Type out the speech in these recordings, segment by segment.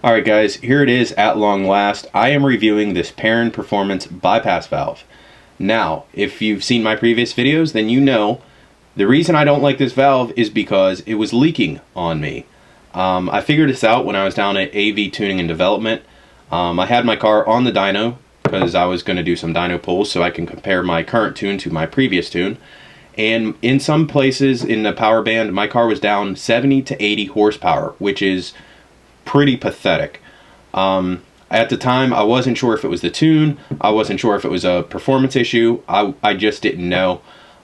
Alright guys, here it is at long last. I am reviewing this Perrin Performance bypass valve. Now, if you've seen my previous videos, then you know the reason I don't like this valve is because it was leaking on me. I figured this out when I was down at AV Tuning and Development. I had my car on the dyno because I was going to do some dyno pulls so I can compare my current tune to my previous tune. And in some places in the power band, my car was down 70 to 80 horsepower, which is pretty pathetic. At the time, I wasn't sure if it was the tune. I wasn't sure if it was a performance issue. I just didn't know.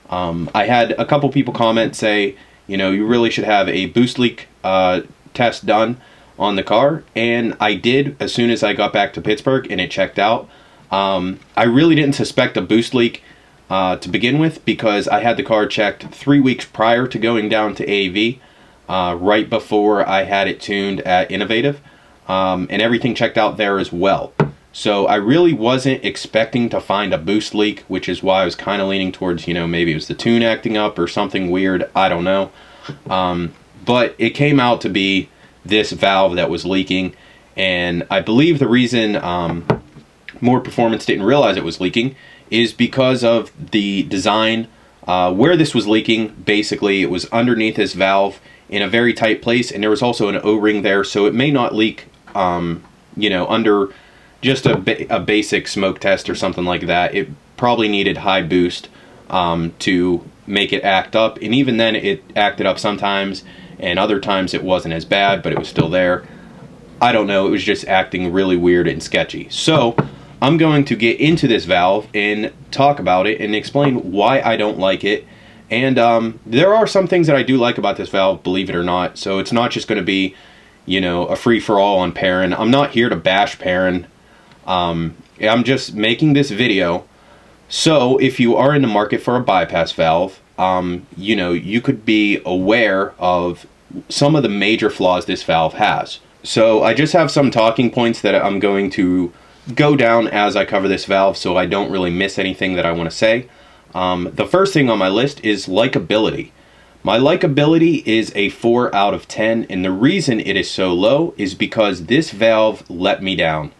I had a couple people comment say, you know, you really should have a boost leak test done on the car, and I did as soon as I got back to Pittsburgh, and it checked out. I really didn't suspect a boost leak to begin with because I had the car checked 3 weeks prior to going down to AV. Right before I had it tuned at Innovative, and everything checked out there as well. So I really wasn't expecting to find a boost leak, which is why I was kind of leaning towards, you know, maybe it was the tune acting up or something weird, I don't know. But it came out to be this valve that was leaking, and I believe the reason More Performance didn't realize it was leaking is because of the design. Where this was leaking, basically it was underneath this valve in a very tight place, and there was also an O-ring there, so it may not leak, you know, under just a basic smoke test or something like that. It probably needed high boost to make it act up, and even then it acted up sometimes, and other times it wasn't as bad, but it was still there. I don't know, it was just acting really weird and sketchy. So I'm going to get into this valve and talk about it and explain why I don't like it. And there are some things that I do like about this valve, believe it or not. So it's not just going to be, you know, a free-for-all on Perrin. I'm not here to bash Perrin. I'm just making this video. So if you are in the market for a bypass valve, you know, you could be aware of some of the major flaws this valve has. So I just have some talking points that I'm going to go down as I cover this valve so I don't really miss anything that I want to say. The first thing on my list is likability. My likability is a 4 out of 10, and the reason it is so low is because this valve let me down.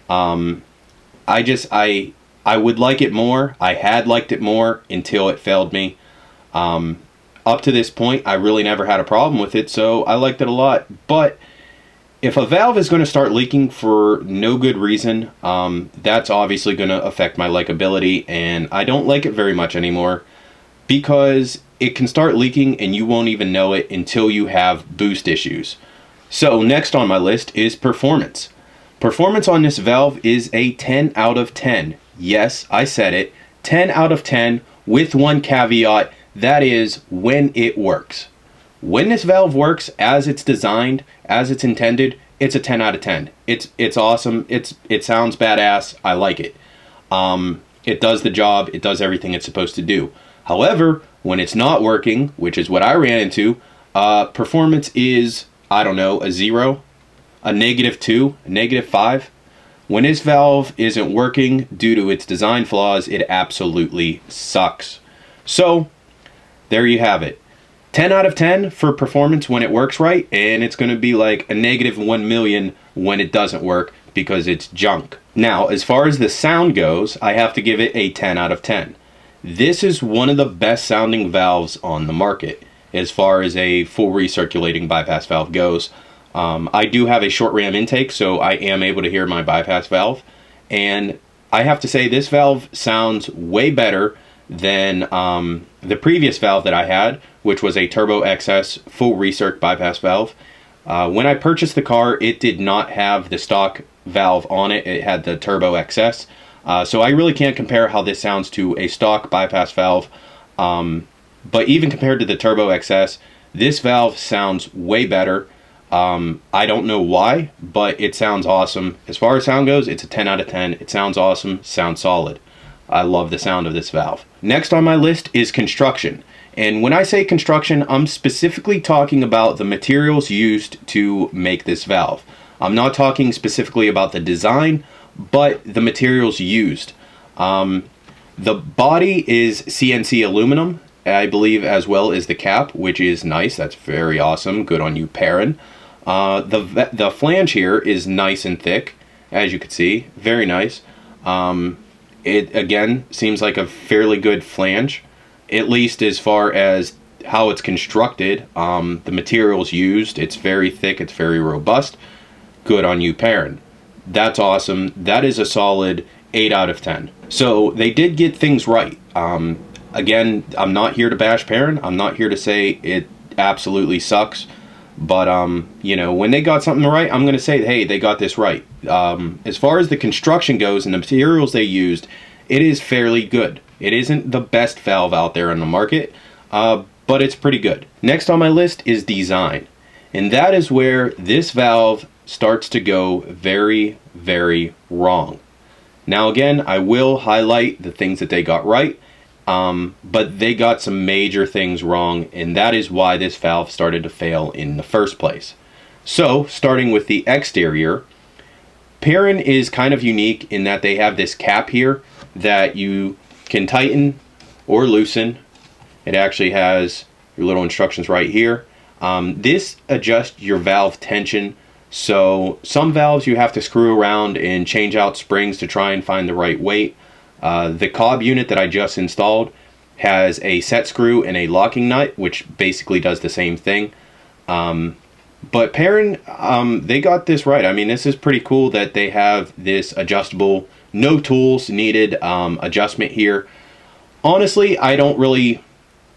I would like it more. I had liked it more until it failed me. Up to this point, I really never had a problem with it, so I liked it a lot. But if a valve is going to start leaking for no good reason, that's obviously going to affect my likability, and I don't like it very much anymore because it can start leaking and you won't even know it until you have boost issues. So next on my list is performance. Performance on this valve is a 10 out of 10. Yes, I said it. 10 out of 10 with one caveat, that is when it works. When this valve works as it's designed, as it's intended, it's a 10 out of 10. It's awesome. It sounds badass. I like it. It does the job. It does everything it's supposed to do. However, when it's not working, which is what I ran into, performance is, I don't know, a 0, a -2, a -5. When this valve isn't working due to its design flaws, it absolutely sucks. So, there you have it. 10 out of 10 for performance when it works right, and it's going to be like a -1 million when it doesn't work because it's junk. Now, as far as the sound goes, I have to give it a 10 out of 10. This is one of the best sounding valves on the market as far as a full recirculating bypass valve goes. I do have a short ram intake, so I am able to hear my bypass valve, and I have to say this valve sounds way better than the previous valve that I had, which was a Turbo XS full recirc bypass valve. When I purchased the car, it did not have the stock valve on it. It had the Turbo XS. So I really can't compare how this sounds to a stock bypass valve. But even compared to the Turbo XS, this valve sounds way better. I don't know why, but it sounds awesome. As far as sound goes, it's a 10 out of 10. It sounds awesome, sounds solid. I love the sound of this valve. Next on my list is construction. And when I say construction, I'm specifically talking about the materials used to make this valve. I'm not talking specifically about the design, but the materials used. The body is CNC aluminum, I believe, as well as the cap, which is nice. That's very awesome. Good on you, Perrin. The flange here is nice and thick, as you can see, very nice. It again seems like a fairly good flange, at least as far as how it's constructed. The materials used, it's very thick, it's very robust. Good on you, Perrin. That's awesome. That is a solid 8 out of 10. So they did get things right. Again, I'm not here to bash Perrin. I'm not here to say it absolutely sucks. But, you know, when they got something right, I'm going to say, hey, they got this right. As far as the construction goes and the materials they used, it is fairly good. It isn't the best valve out there on the market, but it's pretty good. Next on my list is design. And that is where this valve starts to go very, very wrong. Now, again, I will highlight the things that they got right. But they got some major things wrong, and that is why this valve started to fail in the first place. So, starting with the exterior, Perrin is kind of unique in that they have this cap here that you can tighten or loosen. It actually has your little instructions right here. This adjusts your valve tension. So some valves you have to screw around and change out springs to try and find the right weight. The cob unit that I just installed has a set screw and a locking nut, which basically does the same thing. But Perrin, they got this right. I mean, this is pretty cool that they have this adjustable, no tools needed adjustment here. Honestly, I don't really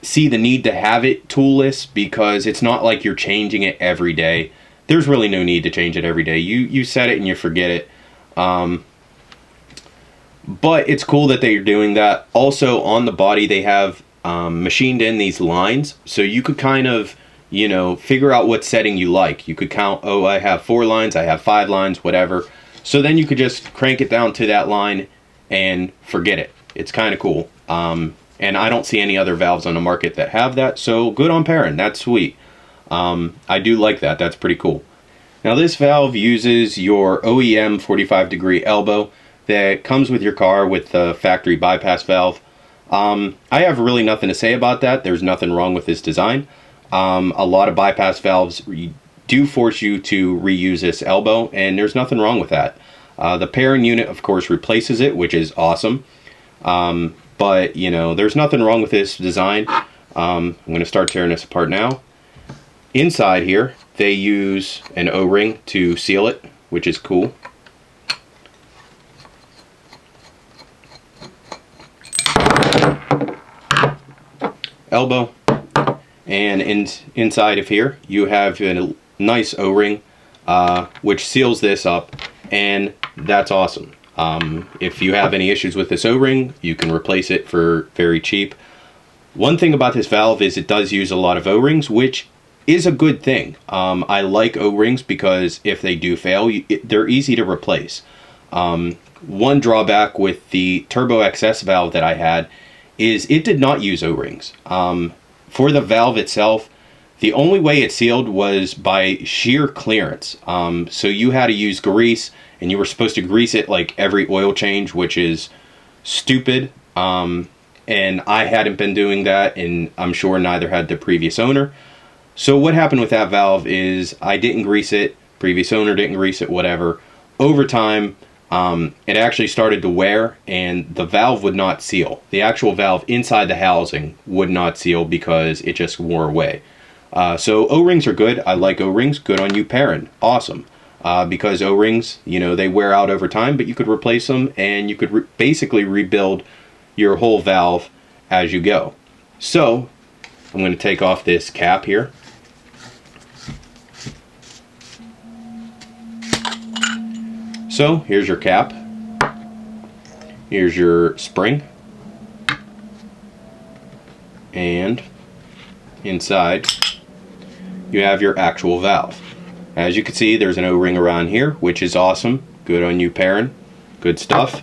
see the need to have it toolless because it's not like you're changing it every day. There's really no need to change it every day. You set it and you forget it. But it's cool that they're doing that. Also, on the body, they have machined in these lines. So you could kind of, you know, figure out what setting you like. You could count, oh, I have 4 lines, I have 5 lines, whatever. So then you could just crank it down to that line and forget it. It's kind of cool. And I don't see any other valves on the market that have that. So good on Perrin. That's sweet. I do like that. That's pretty cool. Now this valve uses your OEM 45-degree elbow that comes with your car with the factory bypass valve. I have really nothing to say about that. There's nothing wrong with this design. A lot of bypass valves do force you to reuse this elbow, and there's nothing wrong with that. The Perrin unit, of course, replaces it, which is awesome. But, you know, there's nothing wrong with this design. I'm going to start tearing this apart now. Inside here, they use an O-ring to seal it, which is cool. Elbow, and inside of here you have a nice O-ring which seals this up, and that's awesome. If you have any issues with this O-ring, you can replace it for very cheap. One thing about this valve is it does use a lot of O-rings, which is a good thing. I like O-rings because if they do fail, they're easy to replace. One drawback with the Turbo XS valve that I had is it did not use O-rings. For the valve itself, the only way it sealed was by sheer clearance. So you had to use grease, and you were supposed to grease it like every oil change, which is stupid. And I hadn't been doing that, and I'm sure neither had the previous owner. So what happened with that valve is I didn't grease it, previous owner didn't grease it, whatever. Over time, it actually started to wear, and the valve would not seal. The actual valve inside the housing would not seal because it just wore away. So O-rings are good. I like O-rings. Good on you, Perrin. Awesome. Because O-rings, you know, they wear out over time, but you could replace them, and you could basically rebuild your whole valve as you go. So I'm going to take off this cap here. So here's your cap, here's your spring, and inside you have your actual valve. As you can see, there's an O-ring around here, which is awesome. Good on you, Perrin. Good stuff.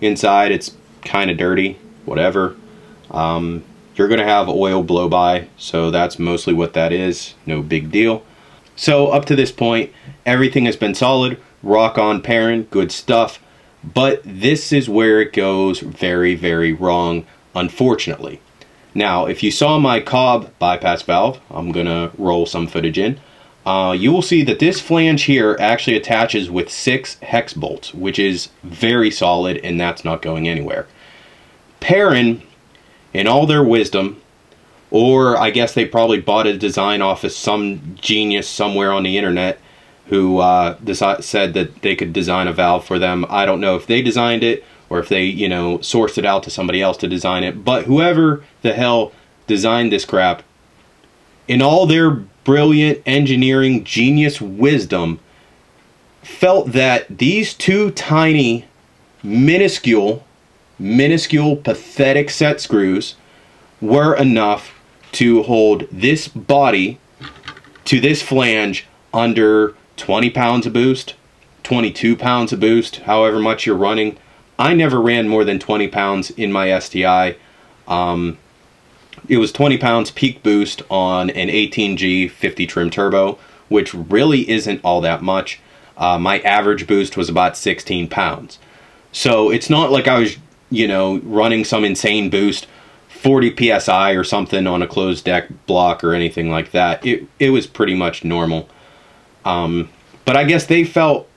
Inside it's kind of dirty, whatever. You're going to have oil blow by, so that's mostly what that is. No big deal. So up to this point, everything has been solid. Rock on, Perrin, good stuff. But this is where it goes very, very wrong, unfortunately. Now, if you saw my Cobb bypass valve, I'm gonna roll some footage in, you will see that this flange here actually attaches with 6 hex bolts, which is very solid, and that's not going anywhere. Perrin, in all their wisdom, or I guess they probably bought a design off of some genius somewhere on the internet who said that they could design a valve for them. I don't know if they designed it or if they, you know, sourced it out to somebody else to design it. But whoever the hell designed this crap, in all their brilliant engineering genius wisdom, felt that these 2 tiny, minuscule, pathetic set screws were enough to hold this body to this flange under 20 pounds of boost, 22 pounds of boost, however much you're running. I never ran more than 20 pounds in my STi. It was 20 pounds peak boost on an 18G 50 trim turbo, which really isn't all that much. My average boost was about 16 pounds. So it's not like I was, you know, running some insane boost, 40 PSI or something on a closed deck block or anything like that. It was pretty much normal. But I guess they felt,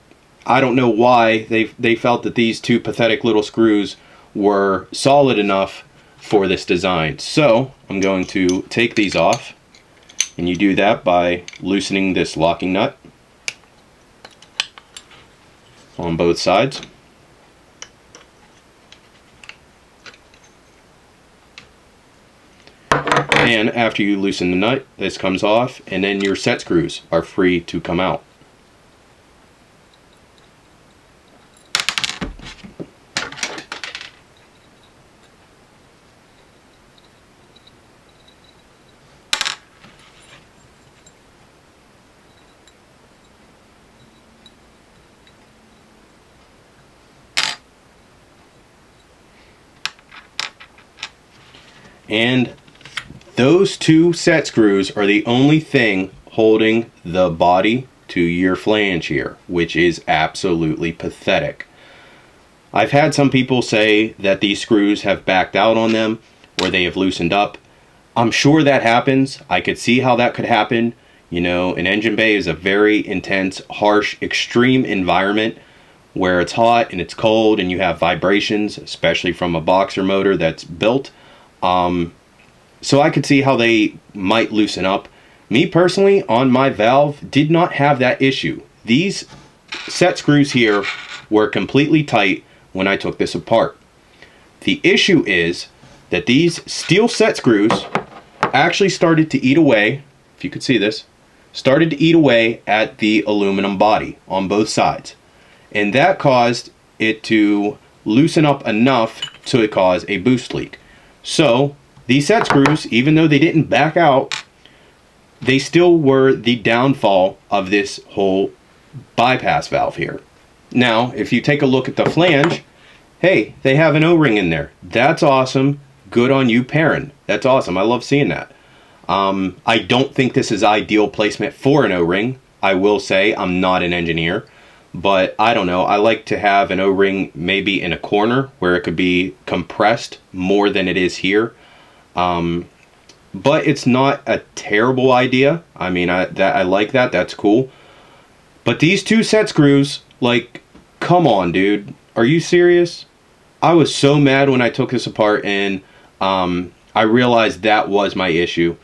I don't know why, they felt that these 2 pathetic little screws were solid enough for this design. So I'm going to take these off, and you do that by loosening this locking nut on both sides. And after you loosen the nut, this comes off, and then your set screws are free to come out. And those 2 set screws are the only thing holding the body to your flange here, which is absolutely pathetic. I've had some people say that these screws have backed out on them or they have loosened up. I'm sure that happens. I could see how that could happen. You know, an engine bay is a very intense, harsh, extreme environment where it's hot and it's cold and you have vibrations, especially from a boxer motor that's built. So I could see how they might loosen up. Me personally, on my valve, did not have that issue. These set screws here were completely tight when I took this apart. The issue is that these steel set screws actually started to eat away, if you could see this, started to eat away at the aluminum body on both sides. And that caused it to loosen up enough to cause a boost leak. So these set screws, even though they didn't back out, they still were the downfall of this whole bypass valve here. Now, if you take a look at the flange, hey, they have an O-ring in there. That's awesome. Good on you, Perrin. That's awesome. I love seeing that. I don't think this is ideal placement for an O-ring. I will say I'm not an engineer, but I don't know. I like to have an O-ring maybe in a corner where it could be compressed more than it is here. But it's not a terrible idea. I mean, I like that. That's cool. But these 2 set screws, like, come on, dude. Are you serious? I was so mad when I took this apart and I realized that was my issue.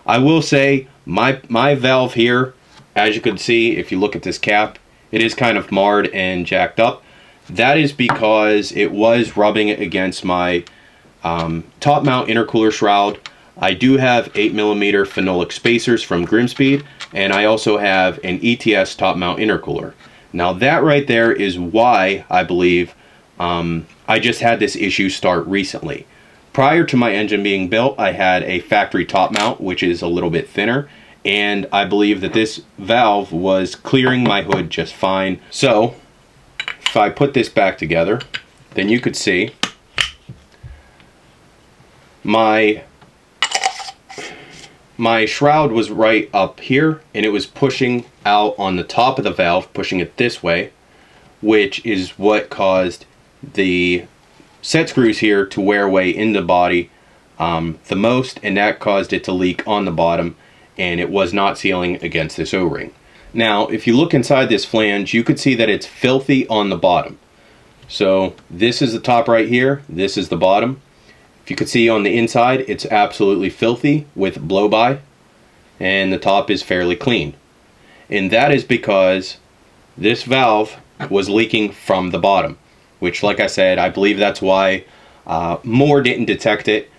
I will say my valve here, as you can see, if you look at this cap, it is kind of marred and jacked up. That is because it was rubbing against my top mount intercooler shroud. I do have 8mm phenolic spacers from Grimspeed, and I also have an ETS top mount intercooler. Now that right there is why I believe I just had this issue start recently. Prior to my engine being built, I had a factory top mount, which is a little bit thinner, and I believe that this valve was clearing my hood just fine. So if I put this back together, then you could see my shroud was right up here, and it was pushing out on the top of the valve, pushing it this way, which is what caused the set screws here to wear away in the body the most, and that caused it to leak on the bottom, and it was not sealing against this O-ring. Now, if you look inside this flange, you could see that it's filthy on the bottom. So this is the top right here, this is the bottom. If you could see on the inside, it's absolutely filthy with blow-by, and the top is fairly clean. And that is because this valve was leaking from the bottom, which, like I said, I believe that's why more didn't detect it.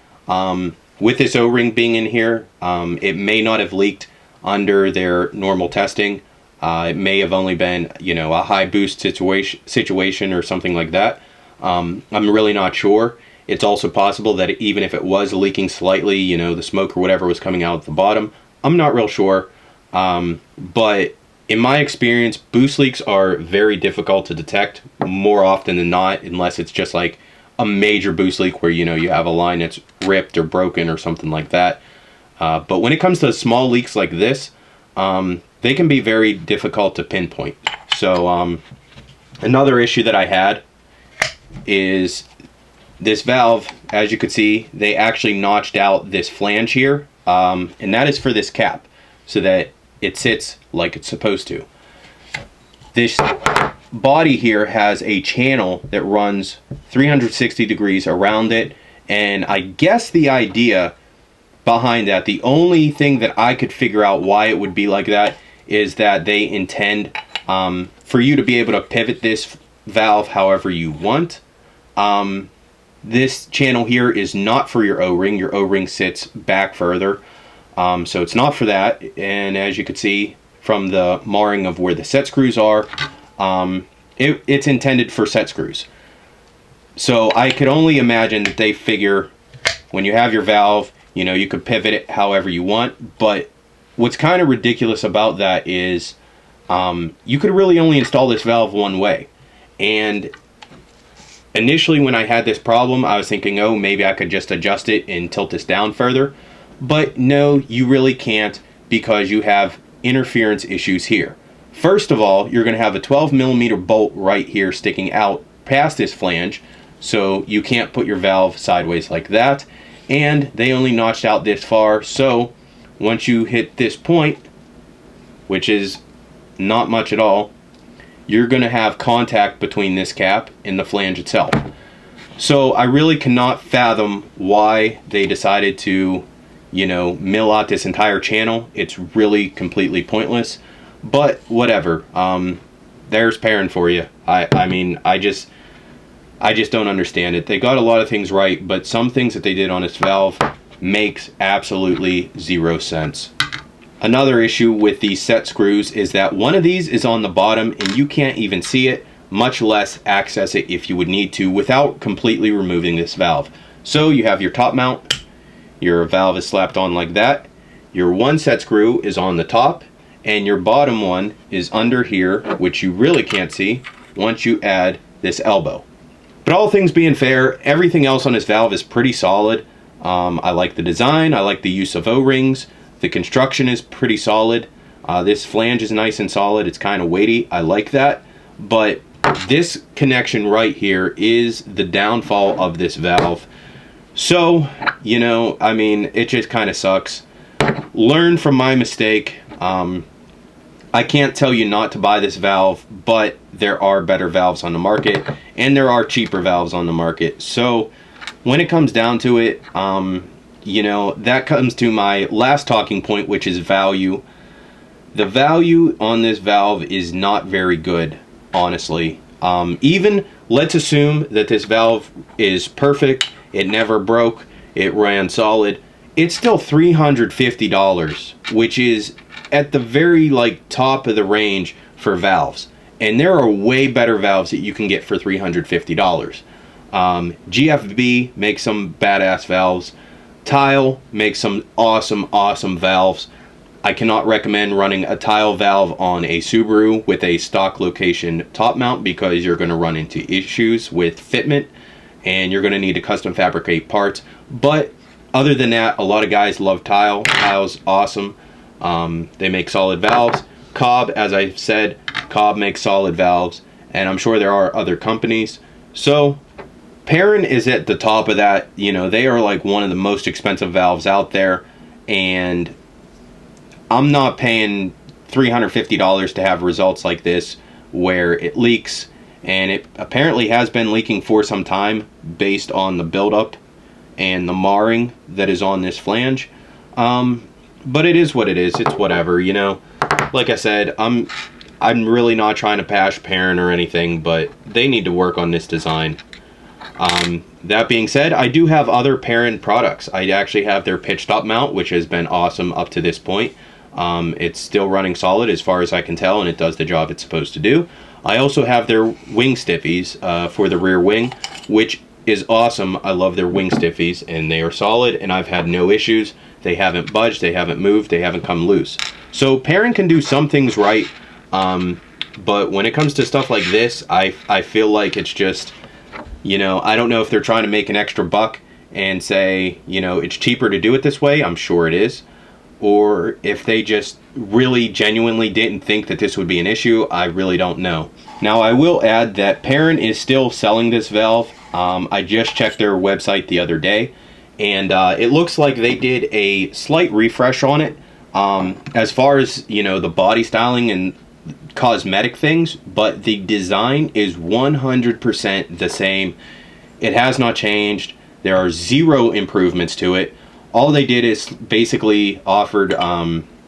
With this O-ring being in here, it may not have leaked under their normal testing. It may have only been, you know, a high boost situation or something like that. I'm really not sure. It's also possible that even if it was leaking slightly, you know, the smoke or whatever was coming out at the bottom. I'm not real sure. But in my experience, boost leaks are very difficult to detect more often than not, unless it's just like a major boost leak where, you know, you have a line that's ripped or broken or something like that. But when it comes to small leaks like this, they can be very difficult to pinpoint. So another issue that I had is this valve. As you could see, they actually notched out this flange here, and that is for this cap so that it sits like it's supposed to. This body here has a channel that runs 360 degrees around it, and I guess the idea behind that, the only thing that I could figure out why it would be like that, is that they intend for you to be able to pivot this valve however you want. This channel here is not for your O-ring. Your O-ring sits back further, so it's not for that. And as you can see from the marring of where the set screws are, it's intended for set screws. So I could only imagine that they figure when you have your valve, you know, you could pivot it however you want. But what's kind of ridiculous about that is you could really only install this valve one way. And initially when I had this problem, I was thinking, oh, maybe I could just adjust it and tilt this down further. But no, you really can't, because you have interference issues here. First of all, you're going to have a 12mm bolt right here sticking out past this flange, so you can't put your valve sideways like that. And they only notched out this far, so once you hit this point, which is not much at all, you're going to have contact between this cap and the flange itself. So I really cannot fathom why they decided to, you know, mill out this entire channel. It's really completely pointless, but whatever. There's Perrin for you. I mean, I just don't understand it. They got a lot of things right, but some things that they did on this valve makes absolutely zero sense. Another issue with these set screws is that one of these is on the bottom and you can't even see it, much less access it if you would need to, without completely removing this valve. So you have your top mount, your valve is slapped on like that, your one set screw is on the top, and your bottom one is under here, which you really can't see once you add this elbow. But all things being fair, everything else on this valve is pretty solid. I like the design, I like the use of O-rings, the construction is pretty solid. This flange is nice and solid, it's kind of weighty, I like that. But this connection right here is the downfall of this valve. So, you know, I mean, it just kind of sucks. Learn from my mistake. I can't tell you not to buy this valve, but there are better valves on the market, and there are cheaper valves on the market. So when it comes down to it, you know, that comes to my last talking point, which is value. The value on this valve is not very good, honestly. Even, let's assume that this valve is perfect, it never broke, it ran solid, it's still $350, which is at the very top of the range for valves. And there are way better valves that you can get for $350. GFB makes some badass valves. Tile makes some awesome valves. I cannot recommend running a tile valve on a Subaru with a stock location top mount, because you're going to run into issues with fitment and you're going to need to custom fabricate parts. But other than that, a lot of guys love tile. Tile's awesome. They make solid valves. Cobb, as I've said, Cobb makes solid valves, and I'm sure there are other companies. So Perrin is at the top of that. You know, they are like one of the most expensive valves out there, and I'm not paying $350 to have results like this where it leaks, and it apparently has been leaking for some time based on the buildup and the marring that is on this flange. But it is what it is. It's whatever, you know. Like I said, I'm really not trying to bash Perrin or anything, but they need to work on this design. That being said, I do have other Perrin products. I actually have their pitch top mount, which has been awesome up to this point. It's still running solid as far as I can tell, and it does the job it's supposed to do. I also have their wing stiffies for the rear wing, which is awesome. I love their wing stiffies, and they are solid, and I've had no issues. They haven't budged, they haven't moved, they haven't come loose. So Perrin can do some things right, but when it comes to stuff like this, I feel like it's just, you know, I don't know if they're trying to make an extra buck and say, you know, it's cheaper to do it this way. I'm sure it is. Or if they just really genuinely didn't think that this would be an issue, I really don't know. Now, I will add that Perrin is still selling this valve. I just checked their website the other day, and it looks like they did a slight refresh on it as far as, you know, the body styling and cosmetic things, but the design is 100% the same. It has not changed. There are zero improvements to it. All they did is basically offered,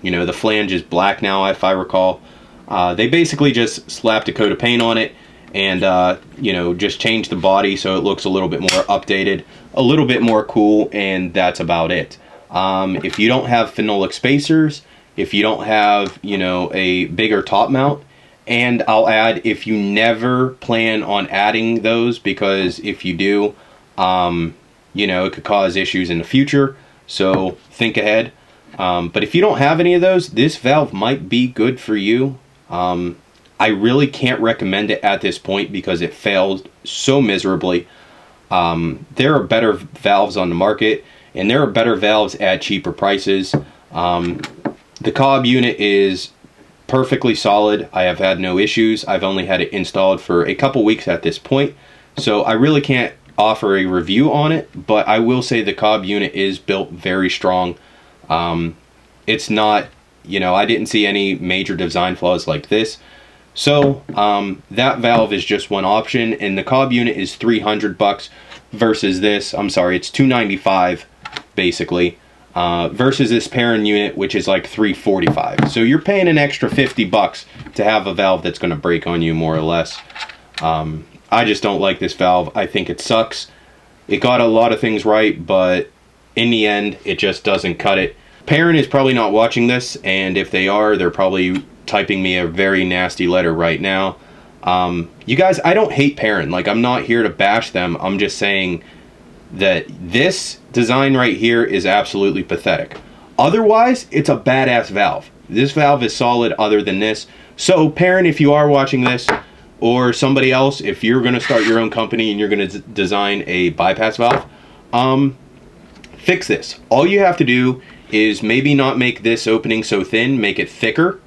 you know, the flange is black now, if I recall. They basically just slapped a coat of paint on it and, you know, just changed the body so it looks a little bit more updated, a little bit more cool, and that's about it. If you don't have phenolic spacers, if you don't have, you know, a bigger top mount, and I'll add, if you never plan on adding those, because if you do, you know, it could cause issues in the future, so think ahead. But if you don't have any of those, this valve might be good for you. I really can't recommend it at this point because it failed so miserably. There are better valves on the market, and there are better valves at cheaper prices. The cob unit is perfectly solid. I have had no issues. I've only had it installed for a couple weeks at this point, so I really can't offer a review on it, but I will say the cob unit is built very strong. It's not, you know, I didn't see any major design flaws like this. So that valve is just one option, and the cob unit is $300 versus this, I'm sorry, it's $295 basically, versus this Perrin unit, which is like $345. So you're paying an extra $50 to have a valve that's going to break on you, more or less. I just don't like this valve. I think it sucks. It got a lot of things right, but in the end, it just doesn't cut it. Perrin is probably not watching this, and if they are, they're probably typing me a very nasty letter right now. You guys, I don't hate Perrin. Like, I'm not here to bash them. I'm just saying that this design right here is absolutely pathetic. Otherwise, it's a badass valve. This valve is solid other than this. So, Perrin, if you are watching this, or somebody else, if you're going to start your own company and you're going to design a bypass valve, fix this. All you have to do is maybe not make this opening so thin, make it thicker.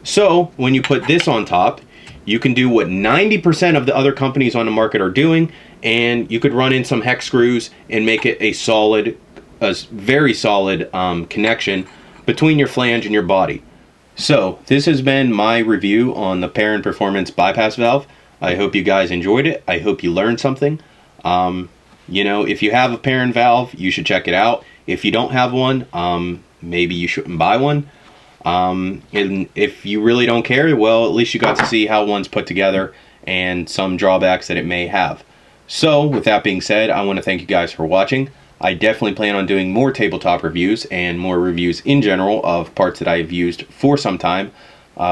So when you put this on top, you can do what 90% of the other companies on the market are doing, and you could run in some hex screws and make it a solid, a very solid connection between your flange and your body. So this has been my review on the Perrin Performance Bypass Valve. I hope you guys enjoyed it. I hope you learned something. You know, if you have a Perrin valve, you should check it out. If you don't have one, maybe you shouldn't buy one. And if you really don't care, well, at least you got to see how one's put together and some drawbacks that it may have. So with that being said, I want to thank you guys for watching. I definitely plan on doing more tabletop reviews and more reviews in general of parts that I have used for some time,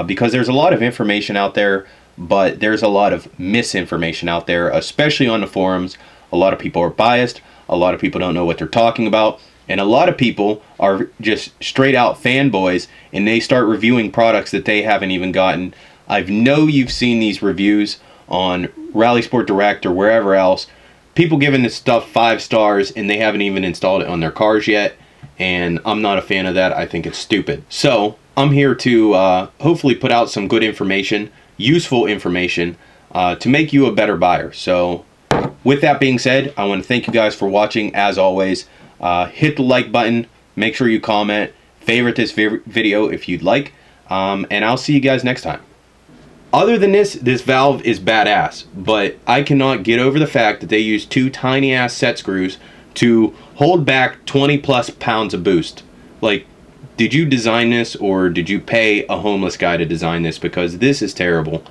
because there's a lot of information out there, but there's a lot of misinformation out there, especially on the forums. A lot of people are biased, a lot of people don't know what they're talking about, and a lot of people are just straight out fanboys, and they start reviewing products that they haven't even gotten. I know you've seen these reviews on Rally Sport Direct or wherever else. People giving this stuff 5 stars and they haven't even installed it on their cars yet, and I'm not a fan of that. I think it's stupid. So I'm here to hopefully put out some good information, useful information, to make you a better buyer. So with that being said, I want to thank you guys for watching. As always, hit the like button, make sure you comment, favorite this video if you'd like, and I'll see you guys next time. Other than this valve is badass, but I cannot get over the fact that they use 2 tiny ass set screws to hold back 20 plus pounds of boost. Like, did you design this, or did you pay a homeless guy to design this? Because this is terrible.